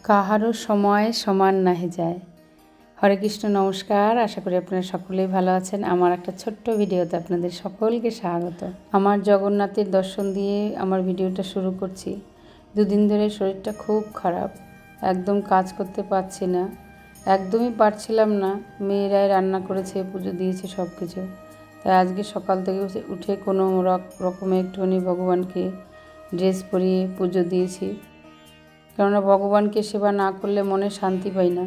কাহারও সময় সমান নাহি যায়। হরে কৃষ্ণ, নমস্কার। আশা করি আপনারা সকলেই ভালো আছেন। আমার একটা ছোট্ট ভিডিওতে আপনাদের সকলকে স্বাগত। আমার জগন্নাথের দর্শন দিয়ে আমার ভিডিওটা শুরু করছি। দুদিন ধরে শরীরটা খুব খারাপ, একদম কাজ করতে পারছি না, একদমই পারছিলাম না। মেয়েরাই রান্না করেছে, পুজো দিয়েছে, সব কিছু। তাই আজকে সকাল থেকে উঠে কোনো রকমে একটুখানি ভগবানকে ড্রেস পরিয়ে পুজো দিয়েছি। কেননা ভগবানকে সেবা না করলে মনে শান্তি পাই না।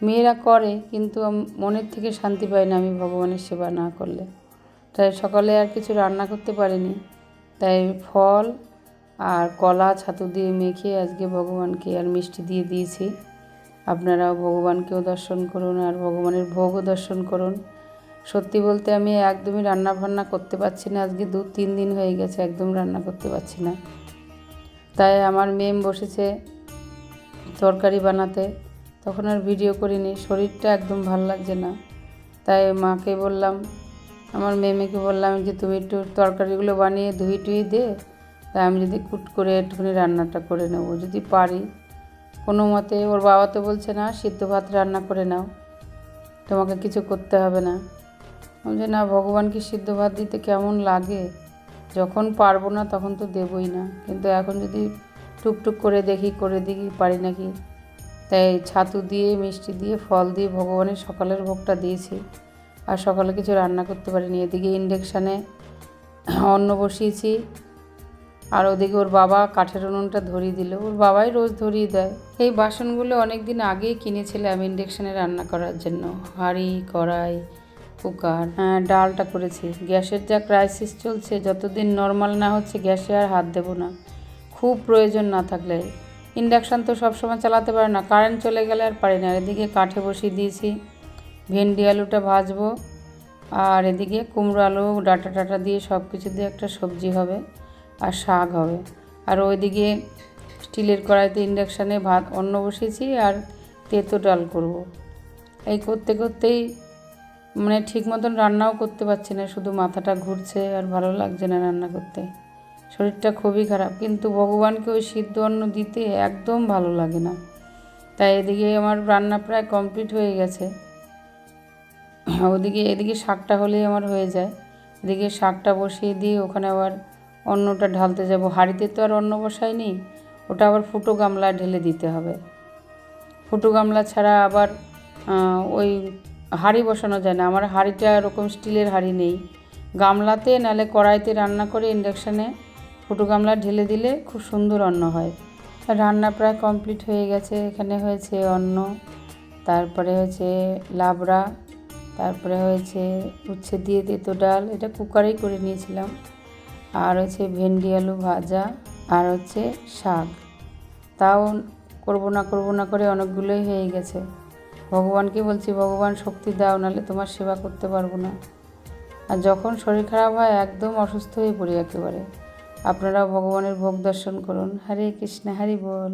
মেয়েরা করে, কিন্তু মনের থেকে শান্তি পাই না আমি ভগবানের সেবা না করলে। তাই সকালে আর কিছু রান্না করতে পারিনি, তাই ফল আর কলা ছাতু দিয়ে মেখে আজকে ভগবানকে আর মিষ্টি দিয়ে দিয়েছি। আপনারাও ভগবানকেও দর্শন করুন আর ভগবানের ভোগও দর্শন করুন। সত্যি বলতে আমি একদমই রান্না বান্না করতে পারছি না। আজকে 2-3 দিন হয়ে গেছে একদম রান্না করতে পারছি না। তাই আমার মেম বসেছে তরকারি বানাতে, তখন আর ভিডিও করিনি। শরীরটা একদম ভালো লাগছে না, তাই মাকে বললাম, আমার মেমেকে বললাম যে তুমি একটু তরকারিগুলো বানিয়ে ধুই টুই দে, তাই আমি যদি কুট করে একটুখানি রান্নাটা করে নেবো যদি পারি কোনো মতে। ওর বাবা তো বলছে না, সিদ্ধ ভাত রান্না করে নাও, তোমাকে কিছু করতে হবে না। বলছে না, ভগবানকে সিদ্ধ ভাত দিতে কেমন লাগে, যখন পারবো না তখন তো দেবই না, কিন্তু এখন যদি টুকটুক করে দেখি পারি নাকি। তাই ছাতু দিয়ে মিষ্টি দিয়ে ফল দিয়ে ভগবানের সকালের ভোগটা দিয়েছি। আর সকালে কিছু রান্না করতে পারিনি। এদিকে ইন্ডাকশানে অন্ন বসিয়েছি, আর ওদিকে ওর বাবা কাঠের উনুনটা ধরিয়ে দিল। ওর বাবাই রোজ ধরিয়ে দেয়। এই বাসনগুলো অনেক দিন আগেই কিনেছিলাম ইন্ডাকশানে রান্না করার জন্য। হাঁড়ি, কড়াই, কুকার, ডালটা করেছি। গ্যাসের যা ক্রাইসিস চলছে, যতদিন নর্মাল না হচ্ছে গ্যাসে আর হাত দেবো না, খুব প্রয়োজন না থাকলে। ইন্ডাকশান তো সবসময় চালাতে পারে না, কারেন্ট চলে গেলে আর পারি না। এদিকে কাঠে বসিয়ে দিয়েছি, ভেন্ডি আলুটা ভাজবো, আর এদিকে কুমড়ো আলু ডাঁটা টাটা দিয়ে সব কিছু দিয়ে একটা সবজি হবে আর শাক হবে। আর ওইদিকে স্টিলের কড়াইতে ইন্ডাকশানে অন্ন বসিয়েছি আর তেঁতো ডাল করব। এই করতে করতেই ঠিক মতন রান্নাও করতে পারছি না, শুধু মাথাটা ঘুরছে আর ভালো লাগছে না রান্না করতে। শরীরটা খুবই খারাপ, কিন্তু ভগবানকে ওই সিদ্ধ অন্ন দিতে একদম ভালো লাগে না। তাই এদিকে আমার রান্না প্রায় কমপ্লিট হয়ে গেছে। এদিকে শাকটা হলেই আমার হয়ে যায়। এদিকে শাকটা বসিয়ে দিয়ে ওখানে আবার অন্নটা ঢালতে যাব। হাঁড়িতে তো আর অন্ন বসাইনি, ওটা আবার ফুটো গামলা ঢেলে দিতে হবে। ফুটো গামলা ছাড়া আবার ওই হাঁড়ি বসানো যায় না। আমার হাঁড়িটা এরকম স্টিলের হাঁড়ি নেই, গামলাতে নাহলে কড়াইতে রান্না করে ইন্ডাকশানে ফুটো গামলা ঢেলে দিলে খুব সুন্দর অন্ন হয়। রান্না প্রায় কমপ্লিট হয়ে গেছে। এখানে হয়েছে অন্ন, তারপরে হয়েছে লাবড়া, তারপরে হয়েছে উচ্ছে দিয়ে তেঁতো ডাল, এটা কুকারেই করে নিয়েছিলাম, আর হচ্ছে ভেন্ডি আলু ভাজা, আর হচ্ছে শাক। তাও করবো না করে অনেকগুলোই হয়ে গেছে। ভগবানকে বলছি, ভগবান শক্তি দাও, নাহলে তোমার সেবা করতে পারবো না। আর যখন শরীর খারাপ হয় একদম অসুস্থ হয়ে পড়ি একেবারে। আপনারাও ভগবানের ভোগ দর্শন করুন। হরে কৃষ্ণ, হরি বল।